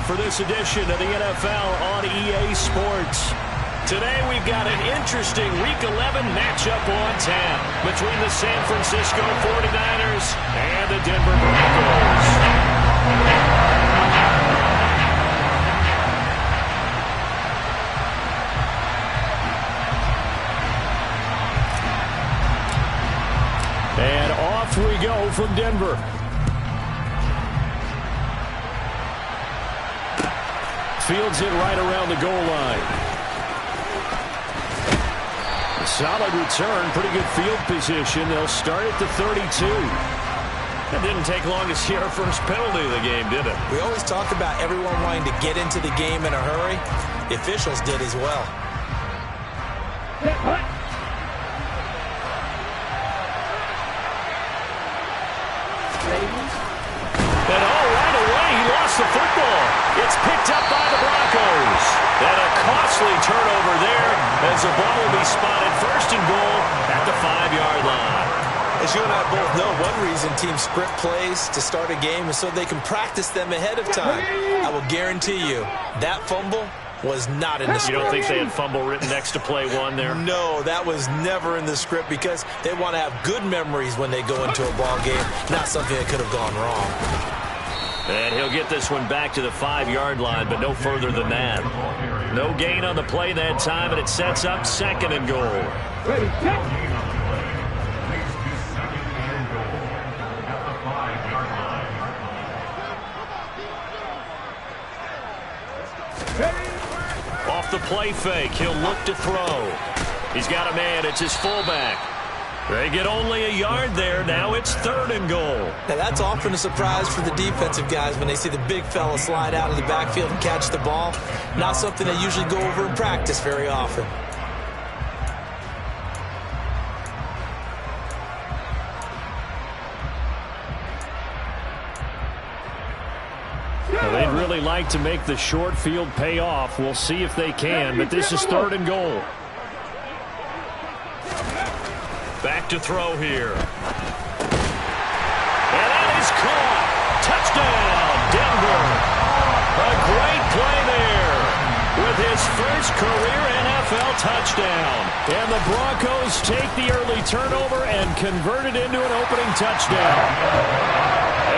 for this edition of the NFL on EA Sports. Today we've got an interesting Week 11 matchup on tap between the San Francisco 49ers and the Denver Broncos. And off we go from Denver. Fields it right around the goal line. A solid return, pretty good field position. They'll start at the 32. It didn't take long to see our first penalty of the game, did it? We always talk about everyone wanting to get into the game in a hurry. The officials did as well. And right away, he lost the football. It's picked up by the Broncos. And a costly turnover there as the ball will be spotted first and goal at the 5-yard line. As you and I both know, one reason teams script plays to start a game is so they can practice them ahead of time. I will guarantee you that fumble was not in the script. You don't think they had fumble written next to play one there? No, that was never in the script because they want to have good memories when they go into a ball game, not something that could have gone wrong. And he'll get this one back to the 5-yard line, but no further than that. No gain on the play that time, and it sets up second and goal. Off the play fake, he'll look to throw. He's got a man, it's his fullback. They get only a yard there. Now it's third and goal. Now that's often a surprise for the defensive guys when they see the big fella slide out of the backfield and catch the ball. Not something they usually go over in practice very often. Well, they'd really like to make the short field pay off. We'll see if they can, but this is third and goal. Back to throw here. And that is caught. Touchdown, Denver. A great play there with his first career NFL touchdown. And the Broncos take the early turnover and convert it into an opening touchdown.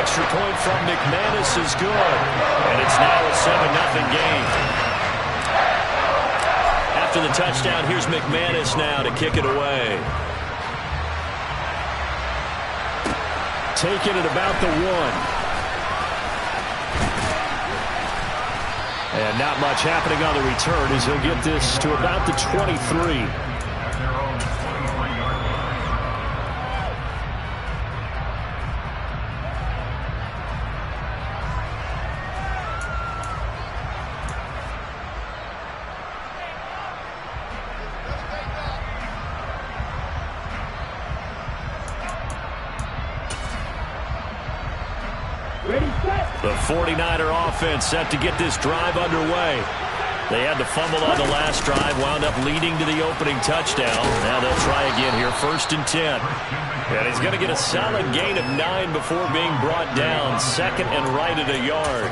Extra point from McManus is good. And it's now a 7-0 game. After the touchdown, here's McManus now to kick it away. Taken at about the 1. And not much happening on the return as he'll get this to about the 23. The 49er offense set to get this drive underway. They had to fumble on the last drive, wound up leading to the opening touchdown. Now they'll try again here, 1st and 10. And he's going to get a solid gain of 9 before being brought down, second and right at a yard.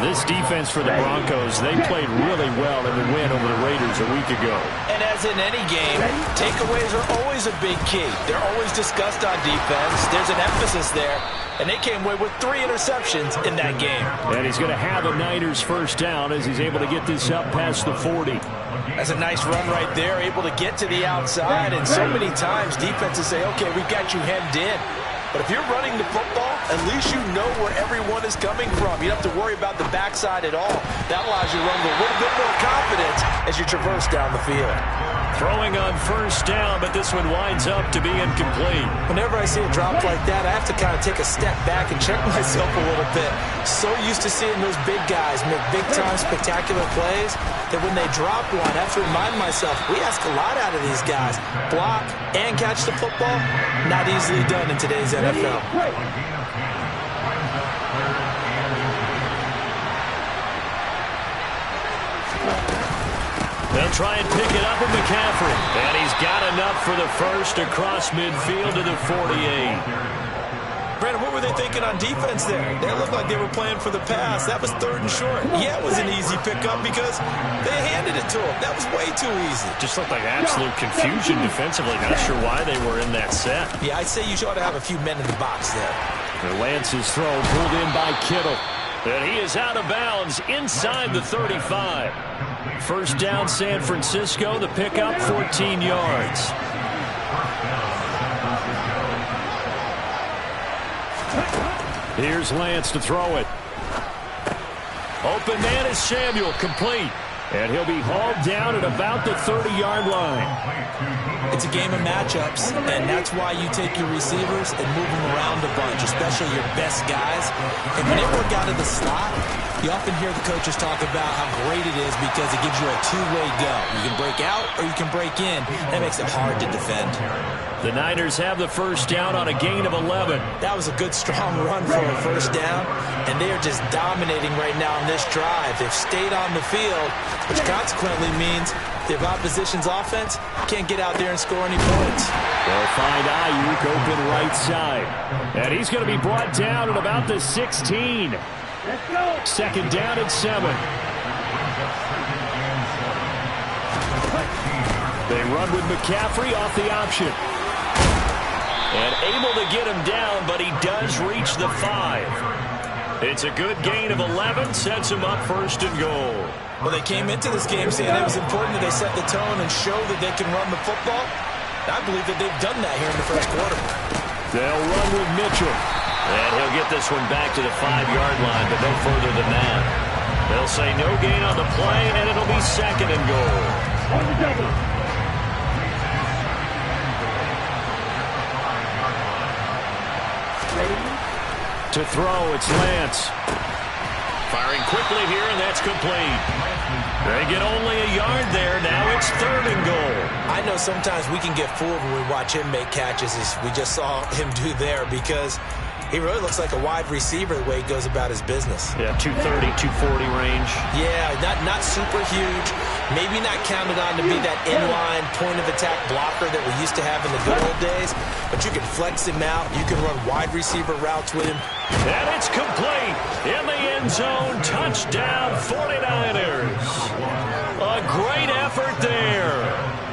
This defense for the Broncos, they played really well in the win over the Raiders a week ago. And as in any game, takeaways are always a big key. They're always discussed on defense. There's an emphasis there. And they came away with 3 interceptions in that game. And he's going to have a Niners first down as he's able to get this up past the 40. That's a nice run right there, able to get to the outside. And so many times defenses say, okay, we've got you hemmed in. But if you're running the football, at least you know where everyone is coming from. You don't have to worry about the backside at all. That allows you to run with a little bit more confidence as you traverse down the field. Throwing on first down, but this one winds up to be incomplete. Whenever I see a drop like that, I have to kind of take a step back and check myself a little bit. So used to seeing those big guys make big-time spectacular plays that when they drop one, I have to remind myself, we ask a lot out of these guys. Block and catch the football, not easily done in today's NFL. They'll try and pick it up with McCaffrey. And he's got enough for the first across midfield to the 48. Brandon, what were were they thinking on defense there? They looked like they were playing for the pass. That was 3rd and short. Yeah, it was an easy pickup because they handed it to him. That was way too easy. Just looked like absolute confusion defensively. Not sure why they were in that set. Yeah, I'd say you ought to have a few men in the box there. Lance's throw pulled in by Kittle. And he is out of bounds inside the 35. First down, San Francisco. The pickup, 14 yards. Here's Lance to throw it. Open man is Samuel, complete. And he'll be hauled down at about the 30-yard line. It's a game of matchups, and that's why you take your receivers and move them around a bunch, especially your best guys. And when they work out of the slot, you often hear the coaches talk about how great it is because it gives you a two-way go. You can break out or you can break in. That makes it hard to defend. The Niners have the first down on a gain of 11. That was a good, strong run for a first down, and they are just dominating right now on this drive. They've stayed on the field, which consequently means the opposition's offense can't get out there and score any points. They'll find Ayuk open right side. And he's going to be brought down at about the 16. Second down at 7. They run with McCaffrey off the option. And able to get him down, but he does reach the 5. It's a good gain of 11, sets him up first and goal. Well, they came into this game saying it was important that they set the tone and show that they can run the football. I believe that they've done that here in the first quarter. They'll run with Mitchell. And he'll get this one back to the 5-yard line, but no further than that. They'll say no gain on the play, and it'll be second and goal. To throw, it's Lance. Firing quickly here, and that's complete. They get only a yard there. Now it's 3rd and goal. I know sometimes we can get fooled when we watch him make catches, as we just saw him do there, because he really looks like a wide receiver the way he goes about his business. Yeah, 230, 240 range. Yeah, not super huge. Maybe not counted on to be that inline point-of-attack blocker that we used to have in the good old days. But you can flex him out. You can run wide receiver routes with him. And it's complete. In the end zone. Touchdown, 49ers. A great effort there.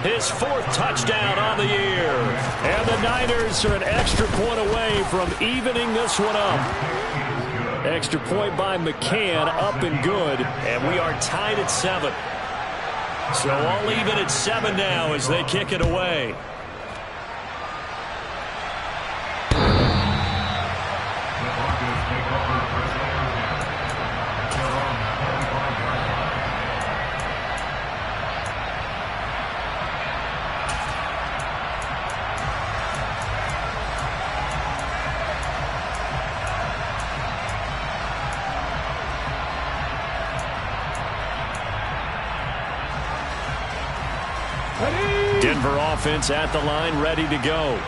His 4th touchdown on the year. And the Niners are an extra point away from evening this one up. Extra point by McCann, up and good. And we are tied at 7. So all even at 7 now as they kick it away. Denver offense at the line, ready to go.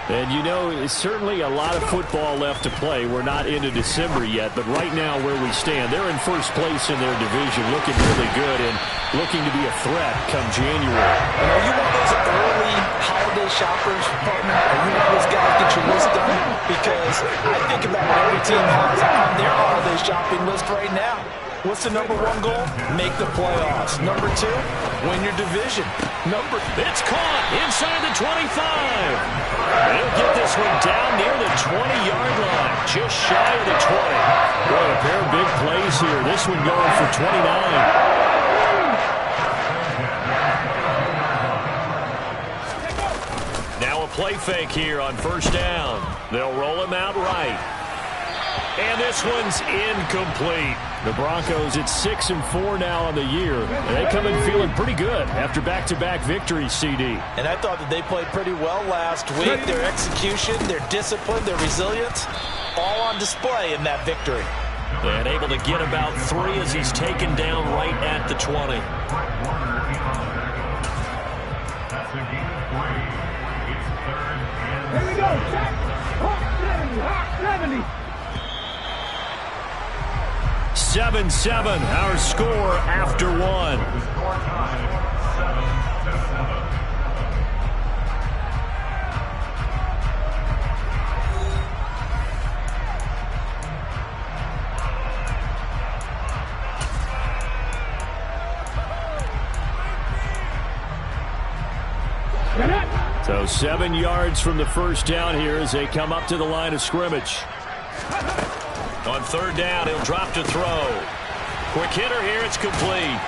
And you know, it's certainly a lot of football left to play. We're not into December yet, but right now where we stand, they're in first place in their division, looking really good and looking to be a threat come January. And are you one of those early holiday shoppers, partner? Are you one of those guys get your list done? Because I think about what every team has on their holiday shopping list right now. What's the #1 goal? Make the playoffs. #2, win your division. It's caught inside the 25. They'll get this one down near the 20-yard line, just shy of the 20. Boy, a pair of big plays here. This one going for 29. Now a play fake here on first down. They'll roll him out right. And this one's incomplete. The Broncos at 6-4 now on the year. They come in feeling pretty good after back-to-back victories, CD. And I thought that they played pretty well last week. Their execution, their discipline, their resilience, all on display in that victory. And able to get about 3 as he's taken down right at the 20. Here we go. 70. 7-7, our score after 1. So 7 yards from the first down here as they come up to the line of scrimmage. On third down, he'll drop to throw. Quick hitter here, it's complete.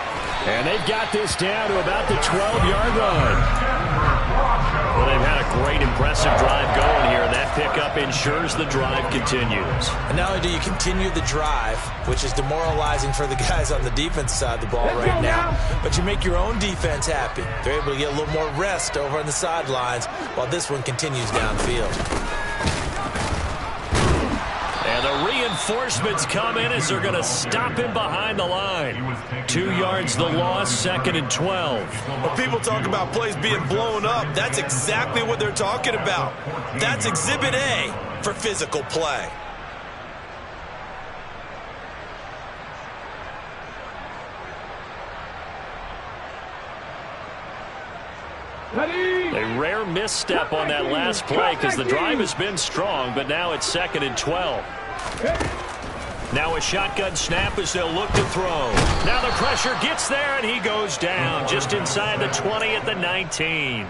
And they've got this down to about the 12-yard line. Well, they've had a great, impressive drive going here, and that pickup ensures the drive continues. And not only do you continue the drive, which is demoralizing for the guys on the defense side of the ball right now, but you make your own defense happy. They're able to get a little more rest over on the sidelines while this one continues downfield. And the reinforcements come in as they're going to stop him behind the line. 2 yards the loss, 2nd and 12. When people talk about plays being blown up, that's exactly what they're talking about. That's Exhibit A for physical play. A rare misstep on that last play because the drive has been strong, but now it's 2nd and 12. Now a shotgun snap as they'll look to throw. Now the pressure gets there, and he goes down just inside the 20 at the 19.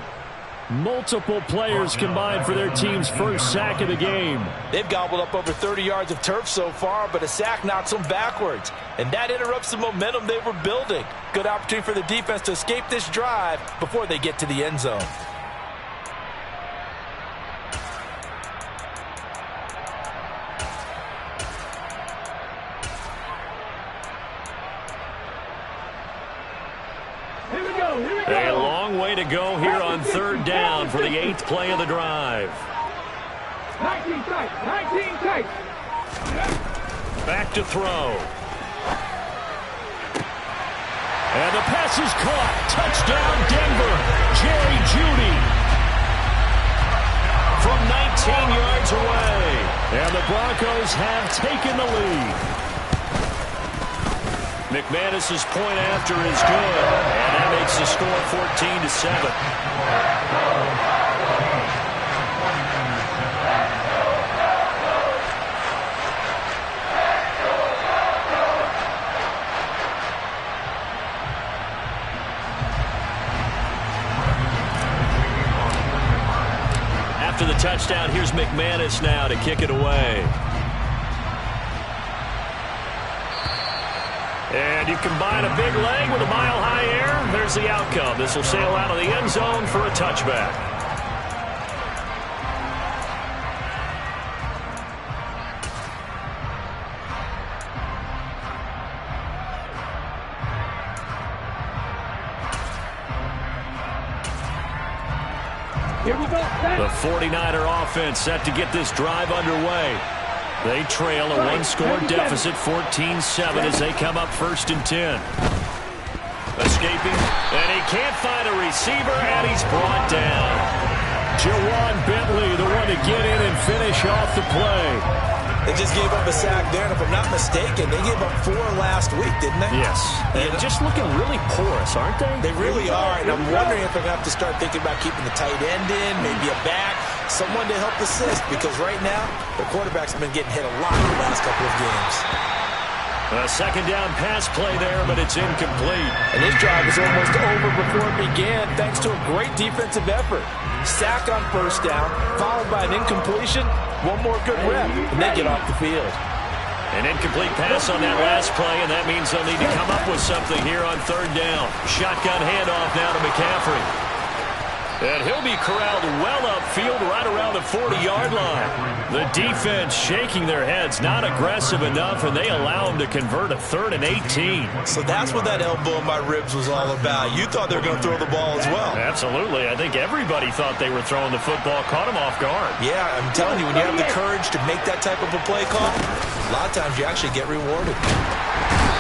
Multiple players combined for their team's first sack of the game. They've gobbled up over 30 yards of turf so far, but a sack knocks them backwards. And that interrupts the momentum they were building. Good opportunity for the defense to escape this drive before they get to the end zone. A long way to go here on third down for the 8th play of the drive. 19 tight. Back to throw. And the pass is caught. Touchdown, Denver. Jerry Jeudy from 19 yards away. And the Broncos have taken the lead. McManus's point after is good, and that makes the score 14-7. After the touchdown, here's McManus now to kick it away. And you combine a big leg with a mile-high air, there's the outcome. This will sail out of the end zone for a touchback. Here we go. The 49er offense set to get this drive underway. They trail a one-score deficit, 14-7, as they come up 1st and 10. Escaping, and he can't find a receiver, and he's brought down. Jawan Bentley, the one to get in and finish off the play. They just gave up a sack there, and if I'm not mistaken, they gave up 4 last week, didn't they? Yes. And just looking really porous, aren't they? They really are, and I'm wondering if they're going to have to start thinking about keeping the tight end in, maybe a back, someone to help assist, because right now, the quarterback's been getting hit a lot in the last couple of games. A 2nd down pass play there, but it's incomplete. And this drive was almost over before it began, thanks to a great defensive effort. Sack on 1st down, followed by an incompletion, one more good rep, and they get off the field. An incomplete pass on that last play, and that means they'll need to come up with something here on 3rd down. Shotgun handoff now to McCaffrey. And he'll be corralled well upfield right around the 40-yard line. The defense shaking their heads, not aggressive enough, and they allow him to convert a 3rd and 18. So that's what that elbow in my ribs was all about. You thought they were going to throw the ball as well. Absolutely. I think everybody thought they were throwing the football, caught him off guard. Yeah, I'm telling you, when you have the courage to make that type of a play call, a lot of times you actually get rewarded.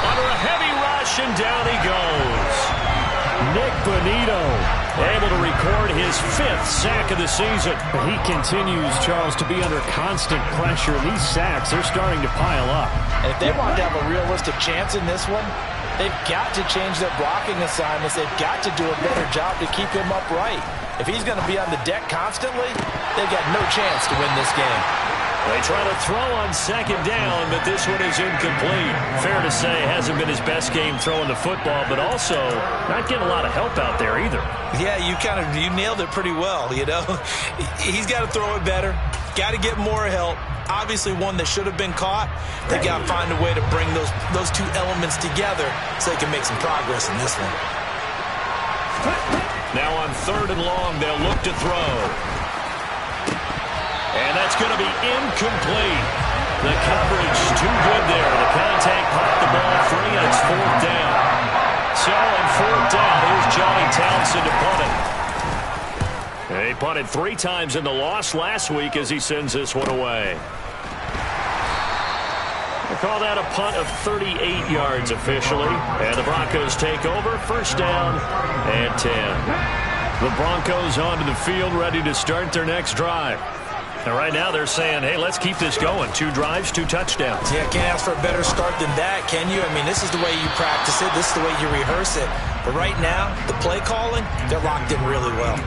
Under a heavy rush, and down he goes. Nick Bonito able to record his 5th sack of the season. But he continues, Charles, to be under constant pressure. These sacks, they're starting to pile up. And if they want to have a realistic chance in this one, they've got to change their blocking assignments. They've got to do a better job to keep him upright. If he's going to be on the deck constantly, they've got no chance to win this game. They try to throw on second down, but this one is incomplete. Fair to say, hasn't been his best game throwing the football, but also not getting a lot of help out there either. Yeah, you nailed it pretty well, you know. He's got to throw it better, got to get more help. Obviously one that should have been caught. They got to find a way to bring those two elements together so they can make some progress in this one. Now on 3rd and long, they'll look to throw. And that's going to be incomplete. The coverage too good there. The contact popped the ball free, and it's 4th down. So on 4th down, here's Johnny Townsend to punt it. He punted 3 times in the loss last week as he sends this one away. We'll call that a punt of 38 yards officially. And the Broncos take over. 1st down and 10. The Broncos onto the field ready to start their next drive. And right now they're saying, hey, let's keep this going. 2 drives, 2 touchdowns. Yeah, can't ask for a better start than that, can you? I mean, this is the way you practice it. This is the way you rehearse it. But right now, the play calling, they're locked in really well.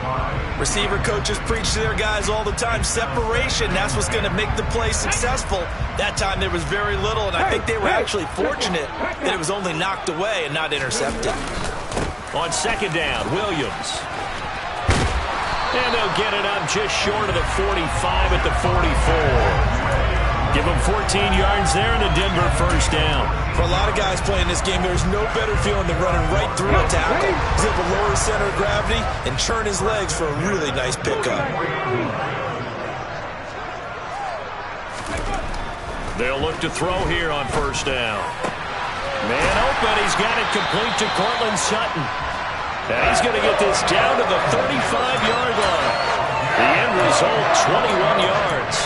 Receiver coaches preach to their guys all the time. Separation, that's what's going to make the play successful. That time there was very little, and I think they were actually fortunate that it was only knocked away and not intercepted. On 2nd down, Williams. And they'll get it up just short of the 45 at the 44. Give them 14 yards there and a Denver 1st down. For a lot of guys playing this game, there's no better feeling than running right through a tackle. He's able to lower his center of gravity and churn his legs for a really nice pickup. They'll look to throw here on 1st down. Man open, he's got it complete to Cortland Sutton. And he's going to get this down to the 35-yard line. The end result, 21 yards.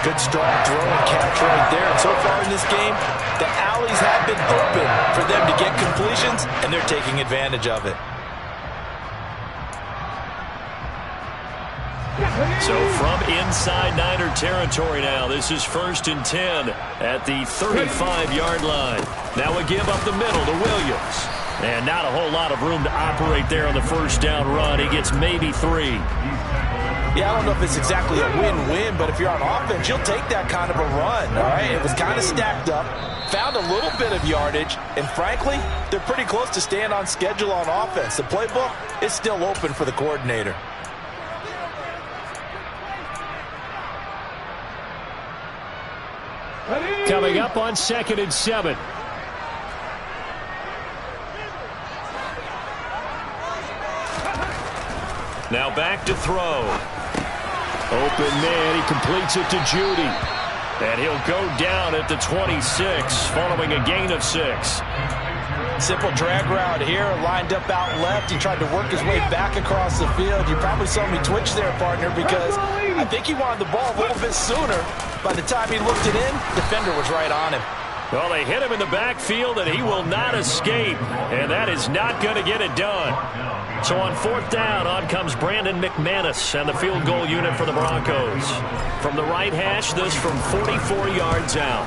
Good strong throw and catch right there. And so far in this game, the alleys have been open for them to get completions, and they're taking advantage of it. So from inside Niner territory now, this is 1st and 10 at the 35-yard line. Now a give up the middle to Williams. And not a whole lot of room to operate there on the 1st down run. He gets maybe 3. Yeah, I don't know if it's exactly a win-win, but if you're on offense, you'll take that kind of a run, all right? It was kind of stacked up, found a little bit of yardage, and frankly, they're pretty close to staying on schedule on offense. The playbook is still open for the coordinator. Coming up on 2nd and 7. Now back to throw. Open man, he completes it to Judy. And he'll go down at the 26, following a gain of 6. Simple drag route here, lined up out left. He tried to work his way back across the field. You probably saw me twitch there, partner, because I think he wanted the ball a little bit sooner. By the time he looked it in, defender was right on him. Well, they hit him in the backfield, and he will not escape. And that is not going to get it done. So on 4th down, on comes Brandon McManus and the field goal unit for the Broncos. From the right hash, this from 44 yards out.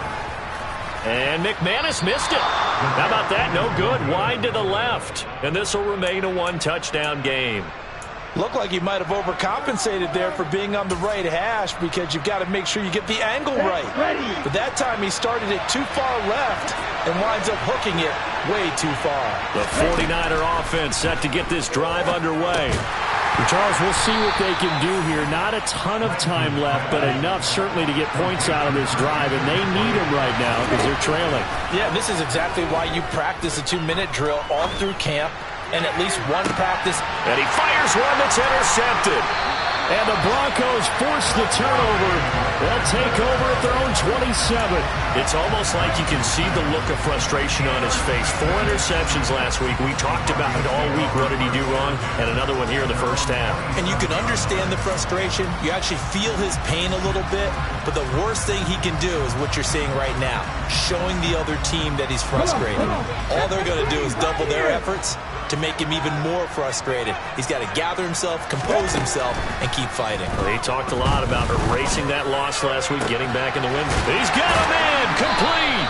And McManus missed it. How about that? No good. Wide to the left. And this will remain a 1-touchdown game. Looked like he might have overcompensated there for being on the right hash because you've got to make sure you get the angle right. But that time he started it too far left and winds up hooking it way too far. The 49er offense set to get this drive underway. Charles, we'll see what they can do here. Not a ton of time left, but enough certainly to get points out of this drive, and they need them right now because they're trailing. Yeah, this is exactly why you practice a 2-minute drill all through camp and at least one practice. And he fires one that's intercepted. And the Broncos force the turnover. They'll take over at their own 27. It's almost like you can see the look of frustration on his face. 4 interceptions last week. We talked about it all week. What did he do wrong? And another one here in the 1st half. And you can understand the frustration. You actually feel his pain a little bit. But the worst thing he can do is what you're seeing right now. Showing the other team that he's frustrated. All they're going to do is double their efforts to make him even more frustrated. He's got to gather himself, compose himself, and keep fighting. Well, he talked a lot about erasing that loss last week, getting back in the win. He's got a man complete.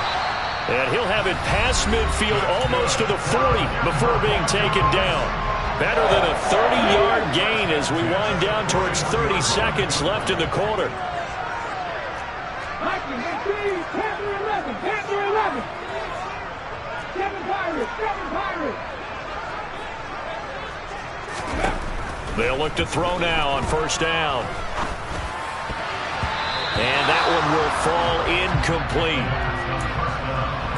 And he'll have it past midfield almost to the 40 before being taken down. Better than a 30-yard gain as we wind down towards 30 seconds left in the quarter. They'll look to throw now on first down. And that one will fall incomplete.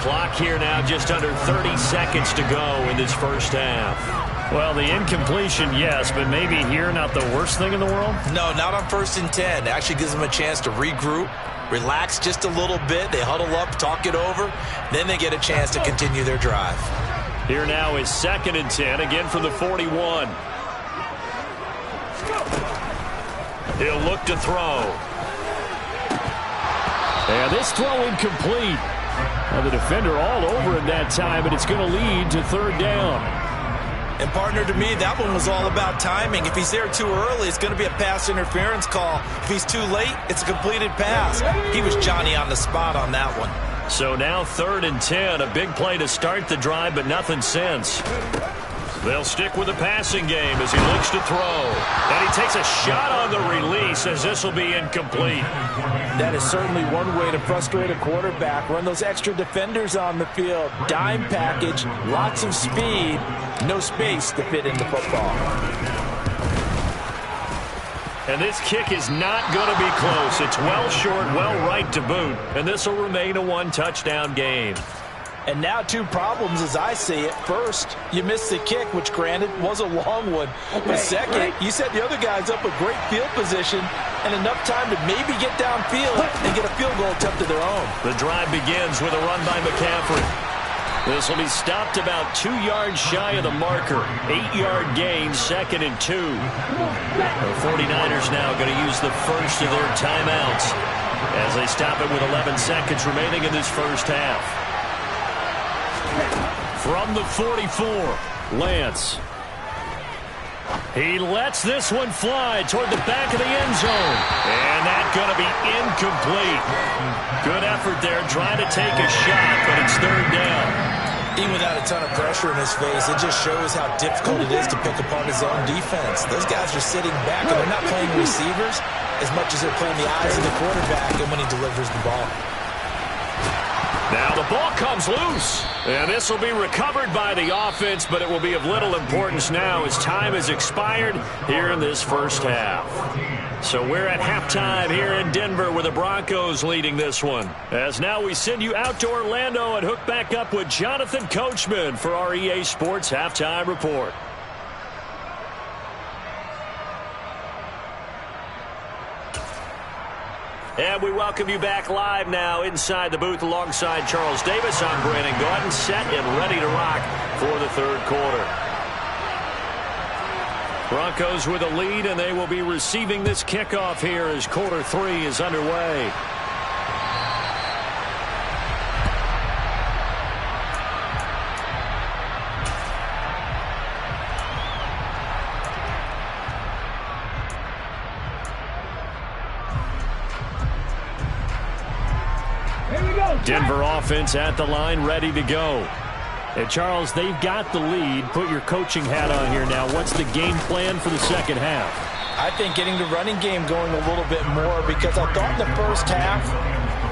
Clock here now just under 30 seconds to go in this first half. Well, the incompletion, yes, but maybe here not the worst thing in the world? No, not on 1st and 10. It actually gives them a chance to regroup, relax just a little bit. They huddle up, talk it over. Then they get a chance to continue their drive. Here now is 2nd and 10, again from the 41. He'll look to throw. And this throw incomplete. Now the defender all over it that time, and it's going to lead to 3rd down. And partner, to me, that one was all about timing. If he's there too early, it's going to be a pass interference call. If he's too late, it's a completed pass. He was Johnny on the spot on that one. So now 3rd and 10, a big play to start the drive, but nothing since. They'll stick with the passing game as he looks to throw. And he takes a shot on the release as this will be incomplete. That is certainly one way to frustrate a quarterback. Run those extra defenders on the field. Dime package, lots of speed, no space to fit into football. And this kick is not going to be close. It's well short, well right to boot. And this will remain a one-touchdown game. And now 2 problems as I see it. First, you missed the kick, which granted was a long one. But second, you set the other guys up a great field position and enough time to maybe get downfield and get a field goal attempt of their own. The drive begins with a run by McCaffrey. This will be stopped about 2 yards shy of the marker. 8-yard gain, 2nd and 2. The 49ers now going to use the first of their timeouts as they stop it with 11 seconds remaining in this first half. From the 44, Lance. He lets this one fly toward the back of the end zone. And that's going to be incomplete. Good effort there trying to take a shot, but it's 3rd down. Even without a ton of pressure in his face, it just shows how difficult it is to pick apart his own defense. Those guys are sitting back, and they're not playing receivers as much as they're playing the eyes of the quarterback and when he delivers the ball. Now the ball comes loose, and this will be recovered by the offense, but it will be of little importance now as time has expired here in this first half. So we're at halftime here in Denver with the Broncos leading this one. As now we send you out to Orlando and hook back up with Jonathan Coachman for our EA Sports Halftime Report. And we welcome you back live now inside the booth alongside Charles Davis. I'm Brandon Gordon, set and ready to rock for the 3rd quarter. Broncos with a lead, and they will be receiving this kickoff here as quarter 3 is underway. Denver offense at the line, ready to go. And Charles, they've got the lead. Put your coaching hat on here now. What's the game plan for the second half? I think getting the running game going a little bit more, because I thought in the first half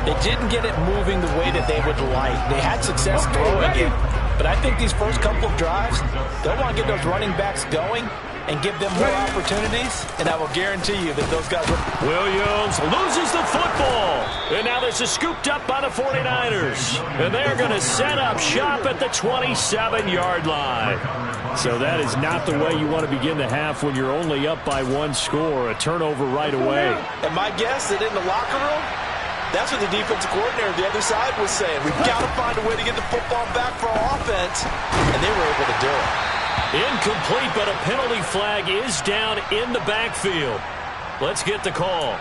they didn't get it moving the way that they would like. They had success throwing it, but I think these first couple of drives, they'll want to get those running backs going and give them more opportunities, and I will guarantee you that those guys will. Williams loses the football, and now this is scooped up by the 49ers, and they're going to set up shop at the 27-yard line. So that is not the way you want to begin the half when you're only up by 1 score. A turnover right away. And my guess that in the locker room, that's what the defensive coordinator on the other side was saying. We've got to find a way to get the football back for our offense, and they were able to do it. Incomplete, but a penalty flag is down in the backfield. Let's get the call.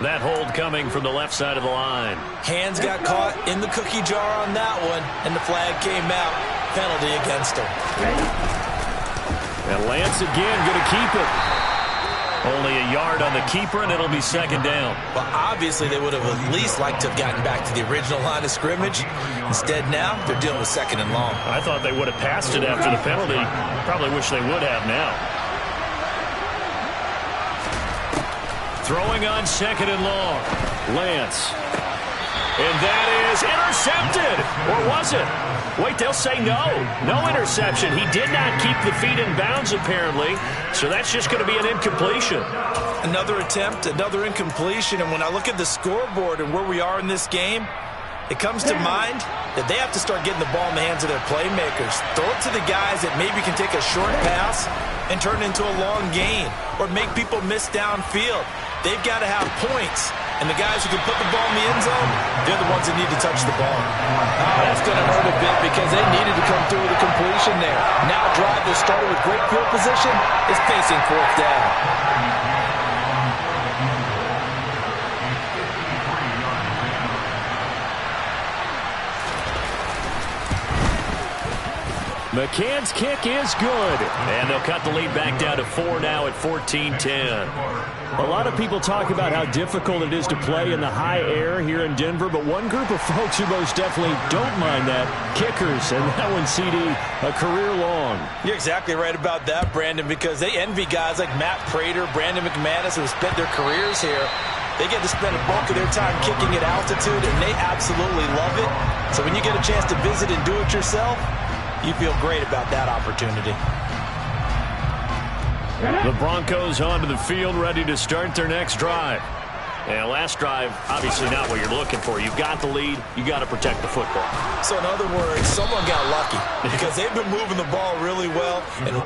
That hold coming from the left side of the line. Hands got caught in the cookie jar on that one, and the flag came out. Penalty against him. And Lance again going to keep it. Only a yard on the keeper, and it'll be 2nd down. Well, obviously, they would have at least liked to have gotten back to the original line of scrimmage. Instead, now, they're dealing with 2nd and long. I thought they would have passed it after the penalty. Probably wish they would have now. Throwing on 2nd and long. Lance. And that is intercepted. Or was it? Wait, they'll say no. No interception. He did not keep the feet in bounds, apparently, so that's just going to be an incompletion. Another attempt, another incompletion, and when I look at the scoreboard and where we are in this game, it comes to mind that they have to start getting the ball in the hands of their playmakers. Throw it to the guys that maybe can take a short pass and turn it into a long gain or make people miss downfield. They've got to have points. And the guys who can put the ball in the end zone, they're the ones that need to touch the ball. Oh, that's going to hurt a bit because they needed to come through with a completion there. Now drive that started with great field position is facing fourth down. McCann's kick is good. And they'll cut the lead back down to 4 now at 14-10. A lot of people talk about how difficult it is to play in the high air here in Denver, but one group of folks who most definitely don't mind that, kickers, and that one, CD, a career long. You're exactly right about that, Brandon, because they envy guys like Matt Prater, Brandon McManus, who have spent their careers here. They get to spend a bulk of their time kicking at altitude, and they absolutely love it. So when you get a chance to visit and do it yourself, you feel great about that opportunity. The Broncos onto the field, ready to start their next drive. And last drive, obviously not what you're looking for. You've got the lead. You got to protect the football. So in other words, someone got lucky because they've been moving the ball really well. And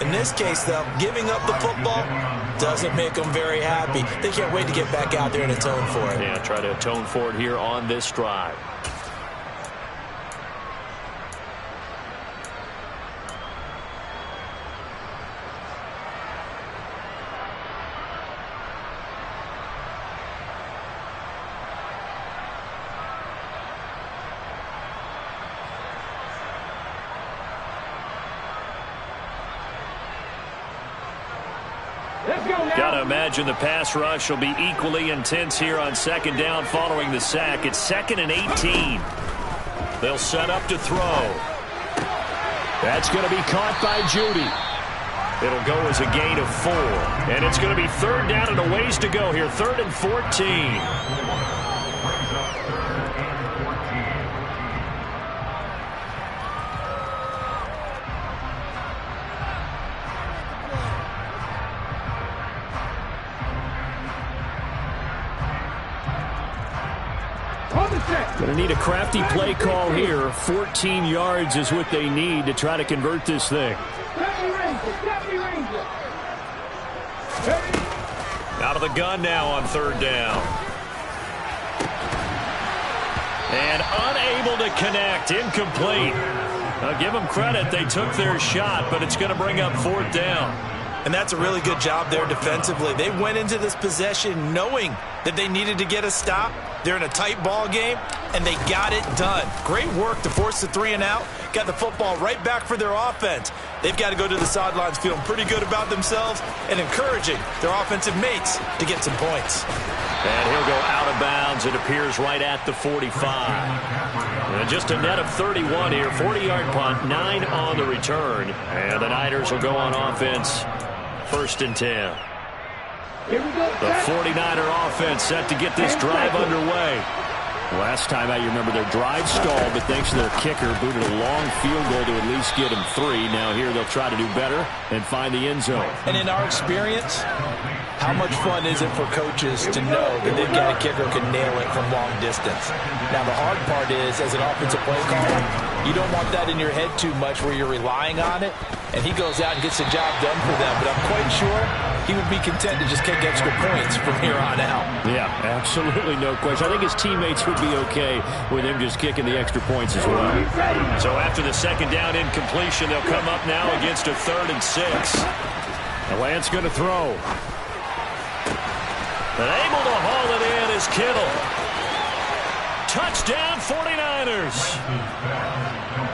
In this case, though, giving up the football doesn't make them very happy. They can't wait to get back out there and atone for it. Yeah, try to atone for it here on this drive. Got to imagine the pass rush will be equally intense here on second down following the sack. It's 2nd and 18. They'll set up to throw. That's going to be caught by Judy. It'll go as a gain of 4. And it's going to be 3rd down and a ways to go here. 3rd and 14. Going to need a crafty play call here. 14 yards is what they need to try to convert this thing. Out of the gun now on 3rd down. And unable to connect. Incomplete. Now give them credit. They took their shot, but it's going to bring up 4th down. And that's a really good job there defensively. They went into this possession knowing that they needed to get a stop. They're in a tight ball game, and they got it done. Great work to force the 3 and out. Got the football right back for their offense. They've got to go to the sidelines feeling pretty good about themselves and encouraging their offensive mates to get some points. And he'll go out of bounds. It appears right at the 45. And just a net of 31 here. 40-yard punt, 9 on the return. And the Niners will go on offense. 1st and 10. The 49er offense set to get this drive underway. Last time out, you remember their drive stalled, but thanks to their kicker, booted a long field goal to at least get him 3. Now here they'll try to do better and find the end zone. And in our experience, how much fun is it for coaches to know that they've got a kicker who can nail it from long distance? Now, the hard part is, as an offensive play caller, you don't want that in your head too much where you're relying on it, and he goes out and gets the job done for them. But I'm quite sure he would be content to just kick extra points from here on out. Yeah, absolutely no question. I think his teammates would be okay with him just kicking the extra points as well. So after the 2nd down incompletion, they'll come up now against a 3rd and 6. The Lance going to throw. And able to haul it in is Kittle. Touchdown 49ers.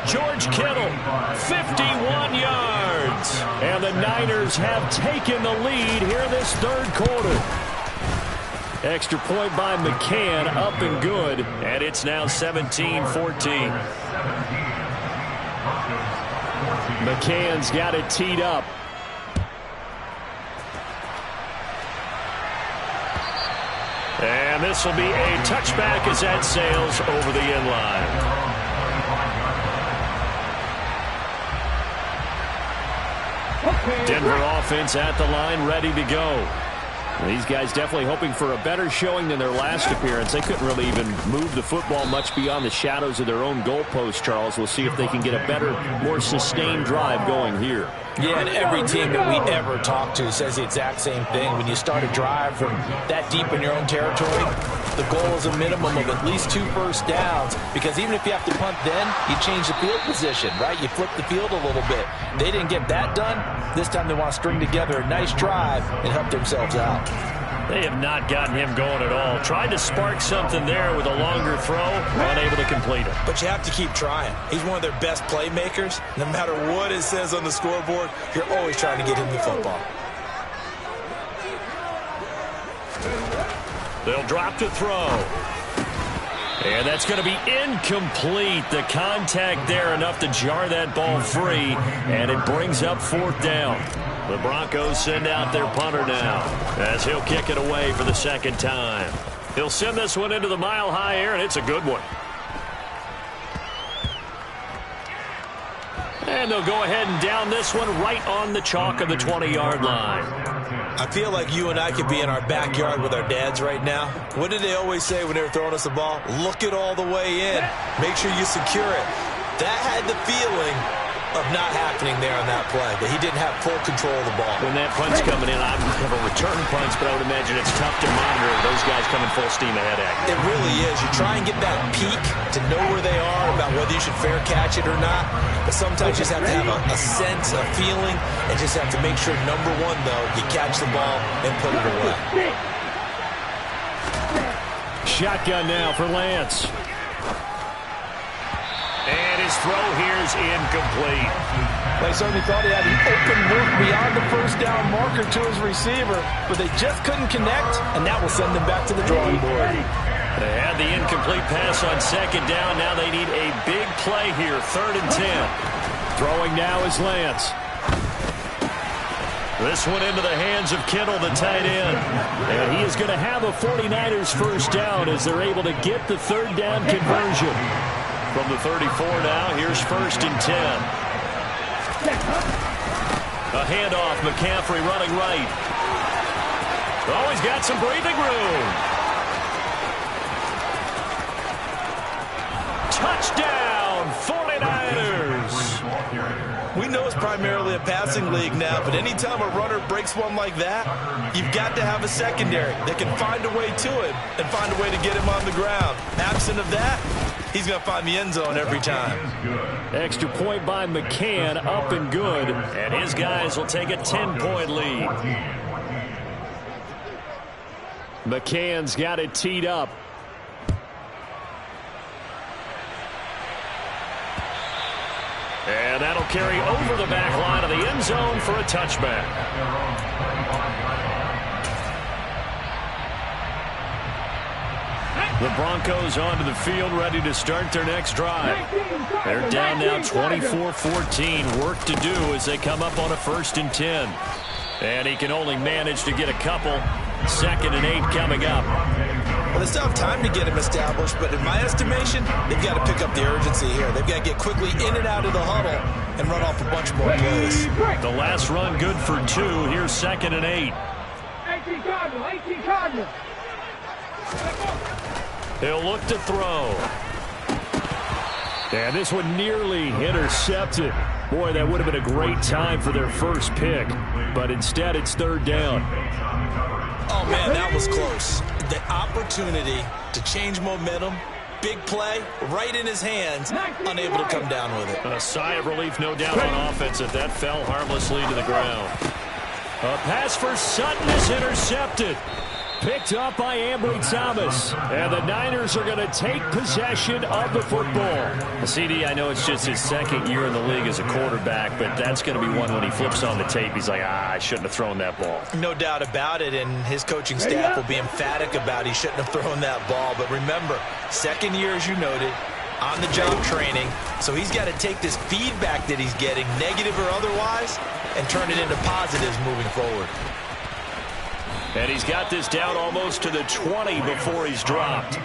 George Kittle, 51 yards. And the Niners have taken the lead here this 3rd quarter. Extra point by McCann, up and good. And it's now 17-14. McCann's got it teed up. And this will be a touchback as that sails over the end line. Denver offense at the line, ready to go. These guys definitely hoping for a better showing than their last appearance. They couldn't really even move the football much beyond the shadows of their own goalpost, Charles. We'll see if they can get a better, more sustained drive going here. Yeah, and every team that we ever talk to says the exact same thing. When you start a drive from that deep in your own territory, the goal is a minimum of at least 2 first downs, because even if you have to punt then, you change the field position, right? You flip the field a little bit. They didn't get that done. This time they want to string together a nice drive and help themselves out. They have not gotten him going at all. Tried to spark something there with a longer throw, unable to complete it. But you have to keep trying. He's one of their best playmakers. No matter what it says on the scoreboard, you're always trying to get him the football. They'll drop to throw. And that's going to be incomplete. The contact there enough to jar that ball free, and it brings up 4th down. The Broncos send out their punter now as he'll kick it away for the 2nd time. He'll send this one into the mile-high air, and it's a good one. And they'll go ahead and down this one right on the chalk of the 20-yard line. I feel like you and I could be in our backyard with our dads right now. What did they always say when they were throwing us the ball? Look it all the way in. Make sure you secure it. That had the feeling of not happening there on that play, that he didn't have full control of the ball. When that punch coming in, I have a return punch, but I would imagine it's tough to monitor those guys coming full steam ahead at you. It really is. You try and get that peek to know where they are, about whether you should fair catch it or not. But sometimes you just have to have a sense, a feeling, and just have to make sure, number one, though, you catch the ball and put it away. Shotgun now for Lance. And his throw here is incomplete. They certainly thought he had an open look beyond the first down marker to his receiver, but they just couldn't connect, and that will send them back to the drawing board. They had the incomplete pass on second down. Now they need a big play here, 3rd and 10. Throwing now is Lance. This one into the hands of Kittle, the tight end. And he is going to have a 49ers first down as they're able to get the 3rd down conversion. From the 34 now, here's 1st and 10. A handoff, McCaffrey running right. Oh, he's got some breathing room. Touchdown, 49ers. We know it's primarily a passing league now, but anytime a runner breaks one like that, you've got to have a secondary that can find a way to him and find a way to get him on the ground. Absent of that, he's going to find the end zone every time. Extra point by McCann, up and good. And his guys will take a 10-point lead. McCann's got it teed up. And that'll carry over the back line of the end zone for a touchback. The Broncos onto the field, ready to start their next drive. They're down now 24-14. Work to do as they come up on a 1st and 10. And he can only manage to get a couple. 2nd and 8 coming up. Well, they still have time to get him established, but in my estimation, they've got to pick up the urgency here. They've got to get quickly in and out of the huddle and run off a bunch more plays. The last run good for 2. Here's 2nd and 8. 18 Cardinal, 18 Cardinal. He'll look to throw. And this one nearly intercepted. Boy, that would have been a great time for their first pick. But instead, it's 3rd down. Oh, man, that was close. The opportunity to change momentum, big play, right in his hands, unable to come down with it. A sigh of relief, no doubt, on offense if that fell harmlessly to the ground. A pass for Sutton is intercepted. Picked up by Ambry Thomas. And the Niners are going to take possession of the football. CD, I know it's just his 2nd year in the league as a quarterback, but that's going to be one when he flips on the tape. He's like, I shouldn't have thrown that ball. No doubt about it, and his coaching staff will be emphatic about he shouldn't have thrown that ball. But remember, 2nd year, as you noted, on-the-job training. So he's got to take this feedback that he's getting, negative or otherwise, and turn it into positives moving forward. And he's got this down almost to the 20 before he's dropped.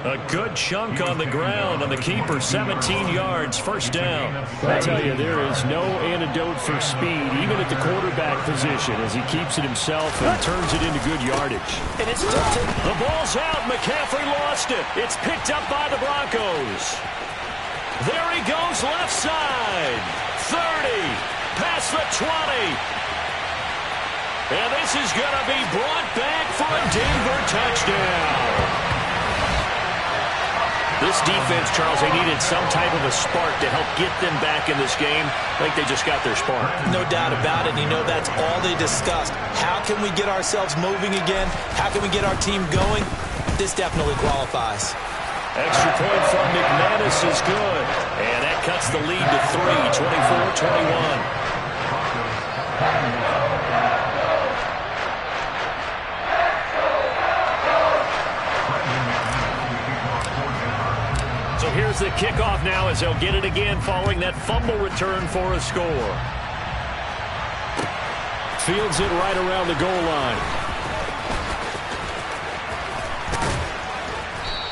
A good chunk on the ground on the keeper, 17 yards, 1st down. I tell you, there is no antidote for speed, even at the quarterback position, as he keeps it himself and turns it into good yardage. And it's the ball's out. McCaffrey lost it. It's picked up by the Broncos. There he goes, left side. 30, past the 20. And this is going to be brought back for a Denver touchdown. This defense, Charles, they needed some type of a spark to help get them back in this game. I think they just got their spark. No doubt about it. You know, that's all they discussed. How can we get ourselves moving again? How can we get our team going? This definitely qualifies. Extra point from McManus is good. And that cuts the lead to 3, 24-21. So here's the kickoff now as they'll get it again following that fumble return for a score. Fields it right around the goal line.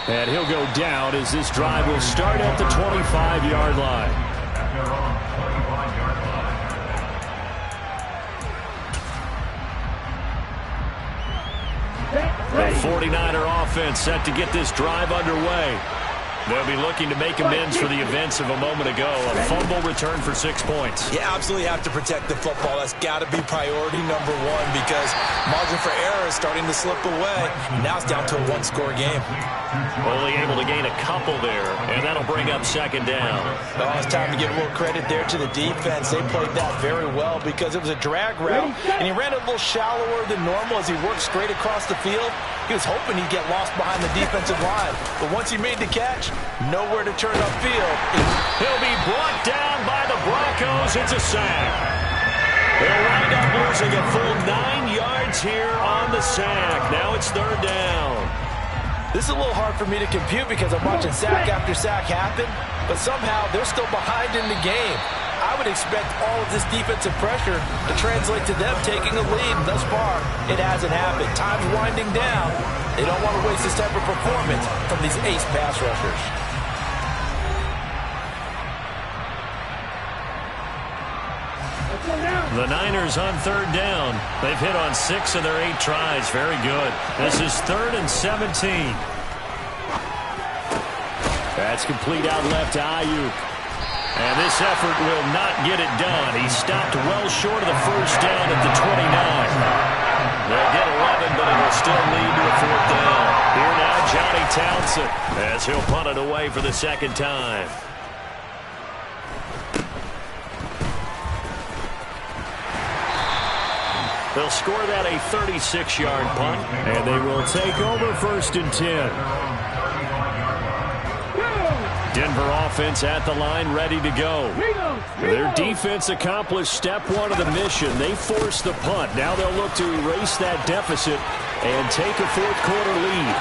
And he'll go down as this drive will start at the 25-yard line. The 49er offense set to get this drive underway. They'll be looking to make amends for the events of a moment ago. A fumble return for 6 points. You absolutely have to protect the football. That's got to be priority number one because margin for error is starting to slip away. Now it's down to a one-score game. Only able to gain a couple there, and that'll bring up second down. Oh, it's time to give a little credit there to the defense. They played that very well because it was a drag route, and he ran it a little shallower than normal as he worked straight across the field. He was hoping he'd get lost behind the defensive line, but once he made the catch, nowhere to turn upfield. He'll be brought down by the Broncos. It's a sack. They'll wind up losing a full 9 yards here on the sack. Now it's third down. This is a little hard for me to compute because I'm watching sack after sack happen, but somehow they're still behind in the game. I would expect all of this defensive pressure to translate to them taking a lead. Thus far, it hasn't happened. Time's winding down. They don't want to waste this type of performance from these ace pass rushers. The Niners on third down. They've hit on 6 of their 8 tries. Very good. This is 3rd and 17. That's complete out left to Ayuk. And this effort will not get it done. He stopped well short of the first down at the 29. They'll get 11, but it'll still lead to a 4th down. Here now, Johnny Townsend, as he'll punt it away for the second time. They'll score that a 36-yard punt. And they will take over 1st and 10. Denver offense at the line, ready to go. Their defense accomplished step 1 of the mission. They forced the punt. Now they'll look to erase that deficit and take a 4th quarter lead.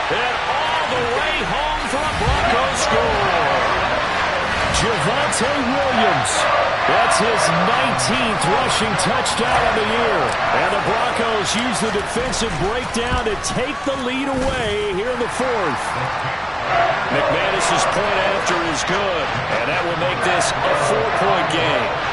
And all the way home for a Broncos score. Javonte Williams. That's his 19th rushing touchdown of the year. And the Broncos use the defensive breakdown to take the lead away here in the 4th. McManus's point after is good, and that will make this a 4-point game.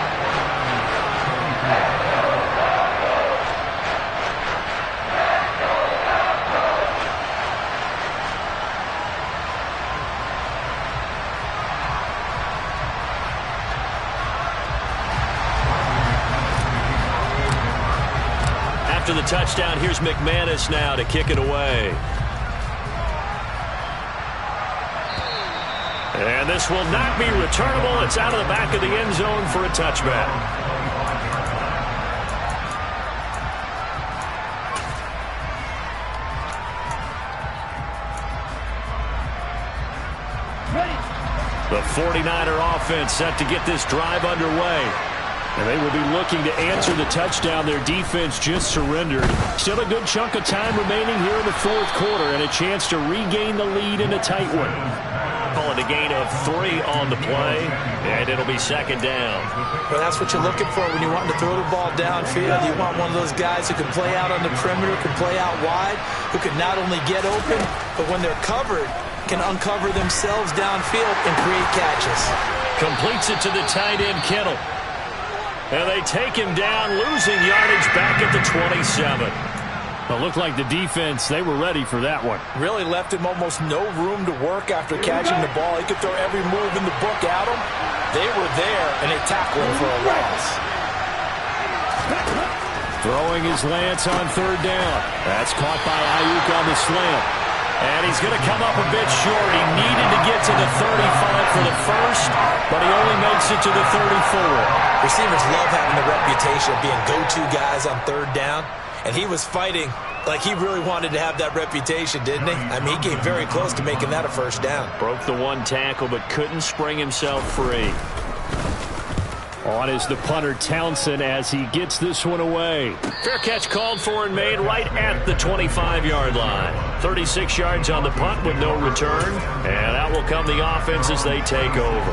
After the touchdown, here's McManus now to kick it away. And this will not be returnable. It's out of the back of the end zone for a touchback. The 49er offense set to get this drive underway. And they will be looking to answer the touchdown their defense just surrendered. Still a good chunk of time remaining here in the 4th quarter and a chance to regain the lead in a tight one. Call it a gain of 3 on the play, and it'll be second down. Well, that's what you're looking for when you want to throw the ball downfield. You want one of those guys who can play out on the perimeter, can play out wide, who can not only get open, but when they're covered, can uncover themselves downfield and create catches. Completes it to the tight end, Kittle. And they take him down, losing yardage back at the 27. It looked like the defense, they were ready for that one. Really left him almost no room to work after catching the ball. He could throw every move in the book at him. They were there, and they tackled him for a loss. Throwing his Lance on 3rd down. That's caught by Ayuk on the slant. And he's going to come up a bit short. He needed to get to the 35 for the first, but he only makes it to the 34. Receivers love having the reputation of being go-to guys on 3rd down, and he was fighting like he really wanted to have that reputation, didn't he? I mean, he came very close to making that a 1st down. Broke the 1 tackle, but couldn't spring himself free. On is the punter Townsend as he gets this one away. Fair catch called for and made right at the 25-yard line. 36 yards on the punt with no return. And out will come the offense as they take over.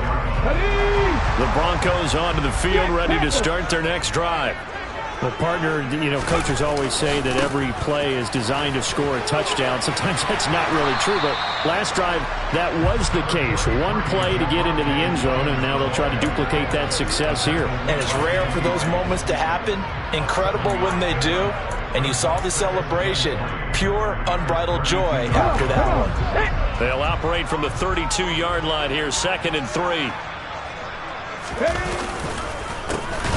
The Broncos onto the field ready to start their next drive. Well, partner, you know, coaches always say that every play is designed to score a touchdown. Sometimes that's not really true, but last drive, that was the case. 1 play to get into the end zone, and now they'll try to duplicate that success here. And it's rare for those moments to happen. Incredible when they do. And you saw the celebration. Pure, unbridled joy after that one. They'll operate from the 32-yard line here, 2nd and 3.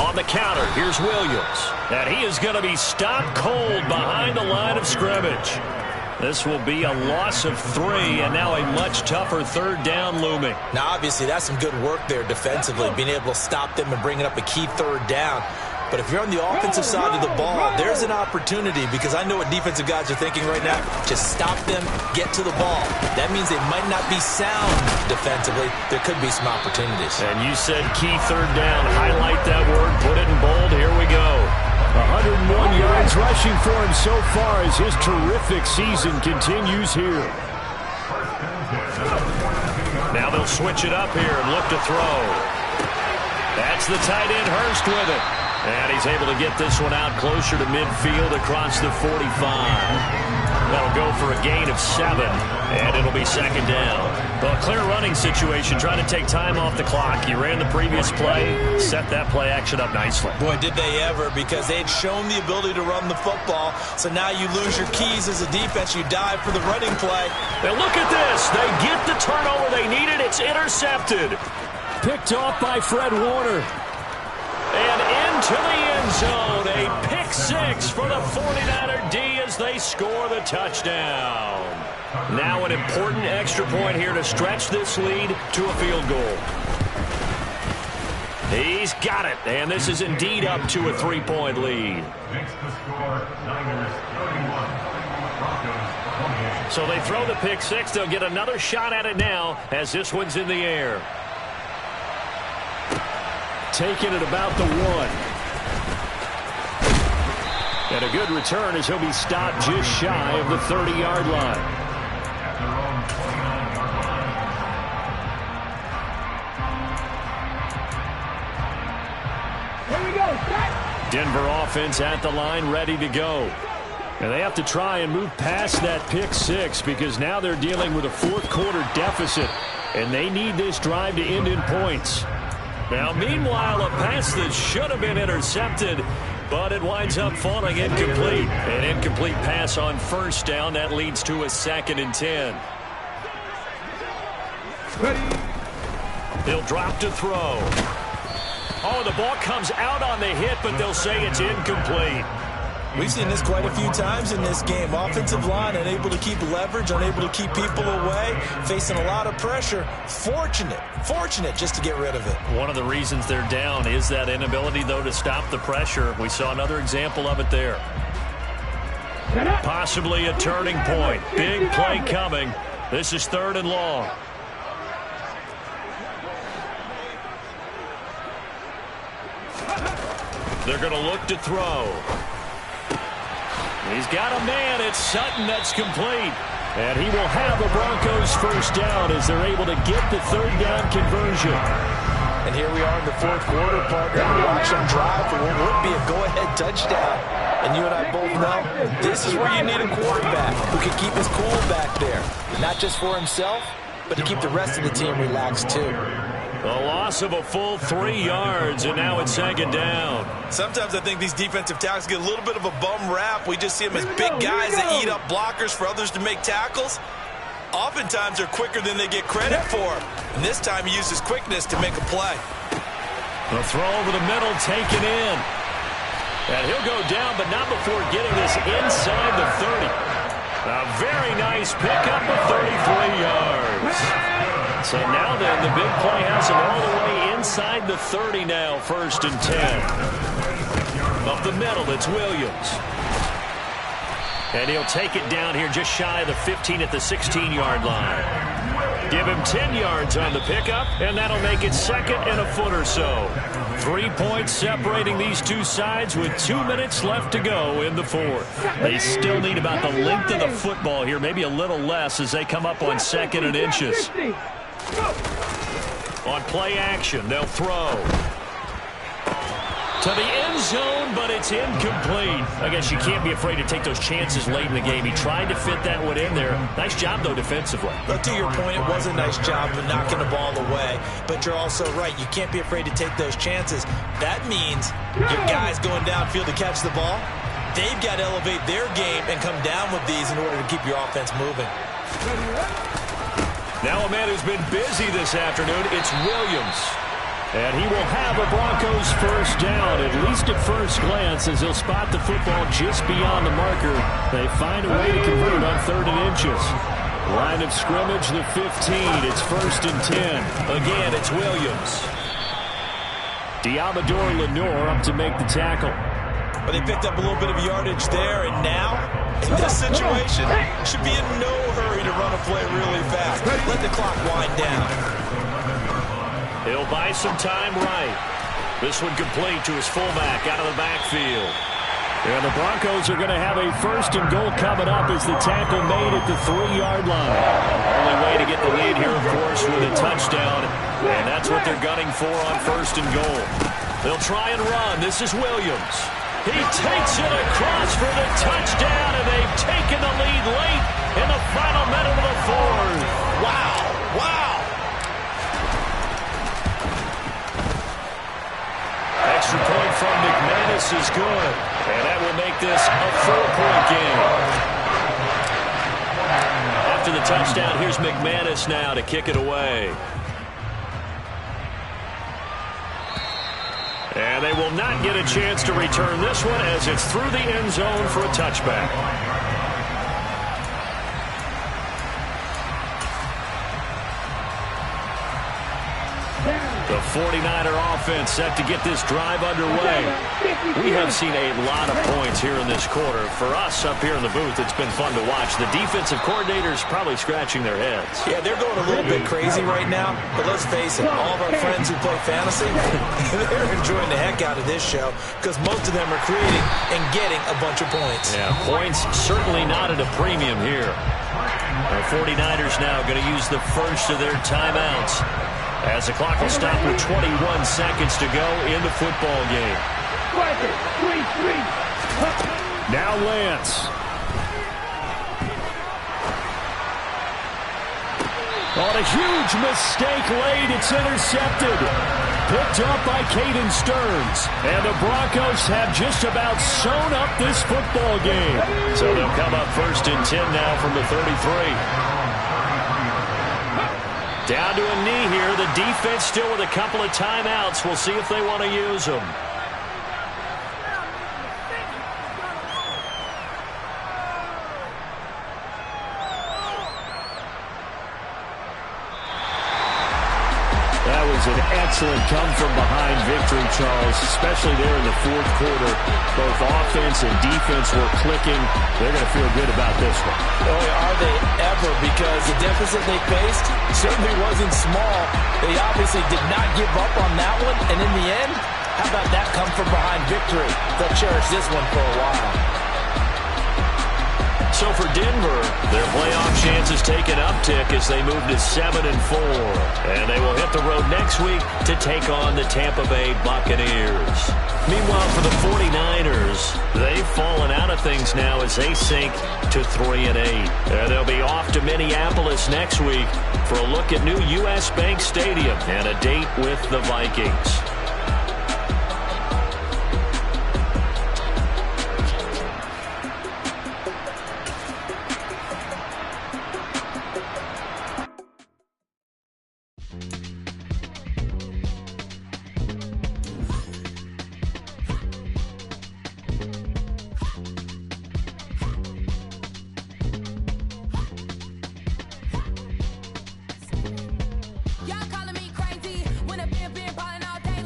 On the counter, here's Williams. And he is going to be stopped cold behind the line of scrimmage. This will be a loss of 3, and now a much tougher 3rd down looming. Now, obviously, that's some good work there defensively, being able to stop them and bringing up a key 3rd down. But if you're on the offensive side of the ball, there's an opportunity, because I know what defensive guys are thinking right now. Just stop them, get to the ball. That means they might not be sound defensively. There could be some opportunities. And you said key 3rd down. Highlight that word, put it in bold. Here we go. 101 yards rushing for him so far as his terrific season continues here. Now they'll switch it up here and look to throw. That's the tight end Hurst with it. And he's able to get this one out closer to midfield across the 45. That'll go for a gain of 7, and it'll be 2nd down. Well, a clear running situation, trying to take time off the clock. You ran the previous play, set that play action up nicely. Boy, did they ever, because they'd shown the ability to run the football. So now you lose your keys as a defense. You dive for the running play. Now look at this. They get the turnover they needed. It's intercepted. Picked off by Fred Warner. And into the end zone, a pick 6 for the 49er D as they score the touchdown. Now an important extra point here to stretch this lead to a field goal. He's got it, and this is indeed up to a 3-point lead. So they throw the pick 6. They'll get another shot at it now as this one's in the air. Taking it about the 1. And a good return as he'll be stopped just shy of the 30-yard line. Here we go. Set. Denver offense at the line, ready to go. And they have to try and move past that pick 6 because now they're dealing with a 4th-quarter deficit, and they need this drive to end in points. Now, meanwhile, a pass that should have been intercepted, but it winds up falling incomplete. An incomplete pass on 1st down. That leads to a 2nd and 10. He'll drop to throw. Oh, the ball comes out on the hit, but they'll say it's incomplete. We've seen this quite a few times in this game. Offensive line unable to keep leverage, unable to keep people away, facing a lot of pressure. Fortunate just to get rid of it. One of the reasons they're down is that inability, though, to stop the pressure. We saw another example of it there. Possibly a turning point. Big play coming. This is 3rd and long. They're going to look to throw. He's got a man. It's Sutton. That's complete. And he will have the Broncos 1st down as they're able to get the 3rd down conversion. And here we are in the 4th quarter, partner. Watch them drive for what would be a go-ahead touchdown. And you and I both know this is where you need a quarterback who can keep his cool back there. Not just for himself, but to keep the rest of the team relaxed too. A loss of a full 3 yards, and now it's 2nd down. Sometimes I think these defensive tackles get a little bit of a bum rap. We just see them as big guys that eat up blockers for others to make tackles. Oftentimes they're quicker than they get credit for. And this time he uses quickness to make a play. The throw over the middle taken in. And he'll go down, but not before getting this inside the 30. A very nice pickup of 33 yards. So now then, the big play has him all the way inside the 30 now, 1st and 10. Up the middle, it's Williams. And he'll take it down here just shy of the 15 at the 16-yard line. Give him 10 yards on the pickup, and that'll make it 2nd and a foot or so. 3 points separating these two sides with 2 minutes left to go in the 4th. They still need about the length of the football here, maybe a little less as they come up on 2nd and inches. On play action, they'll throw. To the end zone, but it's incomplete. I guess you can't be afraid to take those chances late in the game. He tried to fit that one in there. Nice job, though, defensively. But to your point, it was a nice job of knocking the ball away. But you're also right. You can't be afraid to take those chances. That means your guy's going downfield to catch the ball. they've got to elevate their game and come down with these in order to keep your offense moving. Now a man who's been busy this afternoon, it's Williams. And he will have a Broncos first down, at least at first glance, as he'll spot the football just beyond the marker. They find a way to convert on 3rd and inches. Line of scrimmage, the 15. It's 1st and 10. Again, it's Williams. Diamador Lenore up to make the tackle. But they picked up a little bit of yardage there, and now, in this situation, should be in no hurry to run a play really fast. Let the clock wind down. He'll buy some time right. This one complete to his fullback out of the backfield. And the Broncos are going to have a 1st and goal coming up as the tackle made at the 3-yard line. Only way to get the lead here, of course, with a touchdown. And that's what they're gunning for on 1st and goal. They'll try and run. This is Williams. He takes it across for the touchdown, and they've taken the lead late in the final minute of the 4th. Wow. Wow. Extra point from McManus is good. And that will make this a 4-point game. After the touchdown, here's McManus now to kick it away. And they will not get a chance to return this one as it's through the end zone for a touchback. The 49er offense set to get this drive underway. We have seen a lot of points here in this quarter. For us up here in the booth, it's been fun to watch. The defensive coordinators probably scratching their heads. Yeah, they're going a little bit crazy right now, but let's face it, all of our friends who play fantasy, they're enjoying the heck out of this show because most of them are creating and getting a bunch of points. Yeah, points certainly not at a premium here. The 49ers now going to use the first of their timeouts, as the clock will stop with 21 seconds to go in the football game. Now Lance. On a huge mistake late, it's intercepted. Picked up by Caden Stearns. And the Broncos have just about sewn up this football game. So they'll come up 1st and 10 now from the 33. Down to a knee here. The defense still with a couple of timeouts. We'll see if they want to use them. That was an excellent come-from-behind victory, Charles, especially there in the 4th quarter. Both offense and defense were clicking. They're going to feel good about this one. Boy, are they ever, because the deficit they faced certainly wasn't small. They obviously did not give up on that one, and in the end, how about that come-from-behind victory? They'll cherish this one for a while. So for Denver, their playoff chances take an uptick as they move to 7-4. And they will hit the road next week to take on the Tampa Bay Buccaneers. Meanwhile, for the 49ers, they've fallen out of things now as they sink to 3-8. And they'll be off to Minneapolis next week for a look at new U.S. Bank Stadium and a date with the Vikings. Y'all calling me crazy when I've been ballin' all day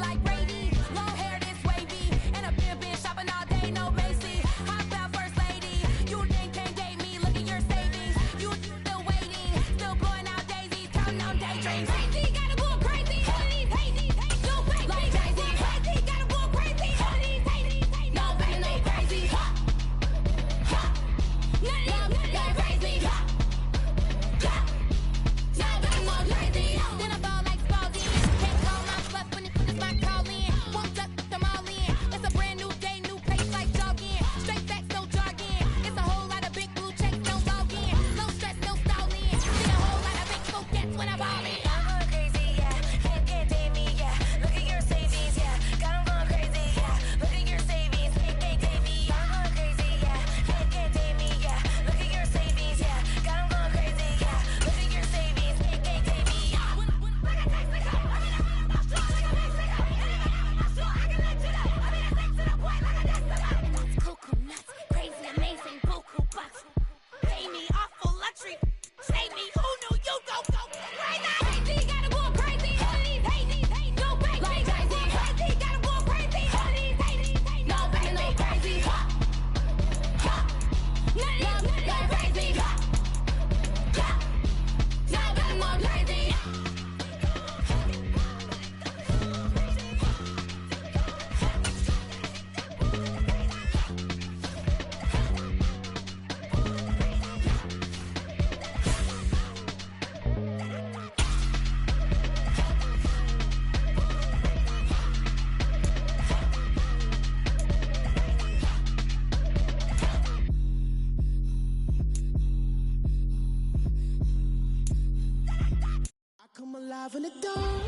alive in the dark,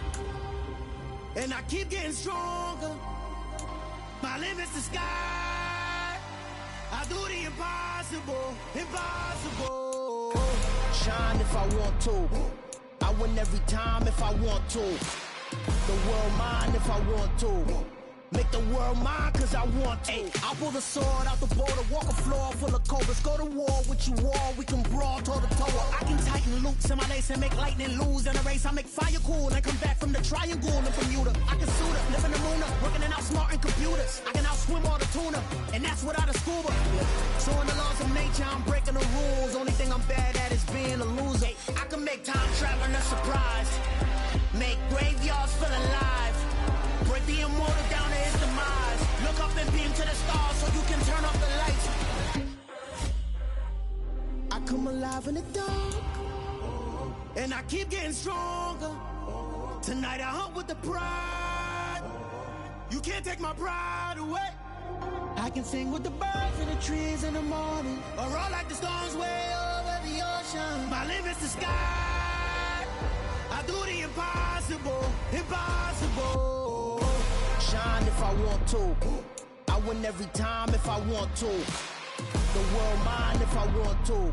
and I keep getting stronger. My limit's the sky. I do the impossible, impossible. Shine if I want to. I win every time if I want to. The world mine if I want to. Make the world mine cause I want to. Ay, I pull the sword out the border, walk a floor full of cobras. Go to war with you all, we can brawl toe to toe. I can tighten loops in my lace and make lightning lose in a race. I make fire cool and come back from the triangle in Bermuda. I can suit up, live in the moon up, working and outsmarting computers. I can outswim all the tuna, and that's without a scuba. So in the laws of nature, I'm breaking the rules. Only thing I'm bad at is being a loser. I can make time traveling a surprise, make graveyards feel alive. Break the immortal down to his demise. Look up and beam to the stars so you can turn off the lights. I come alive in the dark, and I keep getting stronger. Tonight I hunt with the pride. You can't take my pride away. I can sing with the birds and the trees in the morning, or roll like the storms way over the ocean. My limit's the sky. I do the impossible, impossible. Shine if I want to. I win every time if I want to. The world mine if I want to.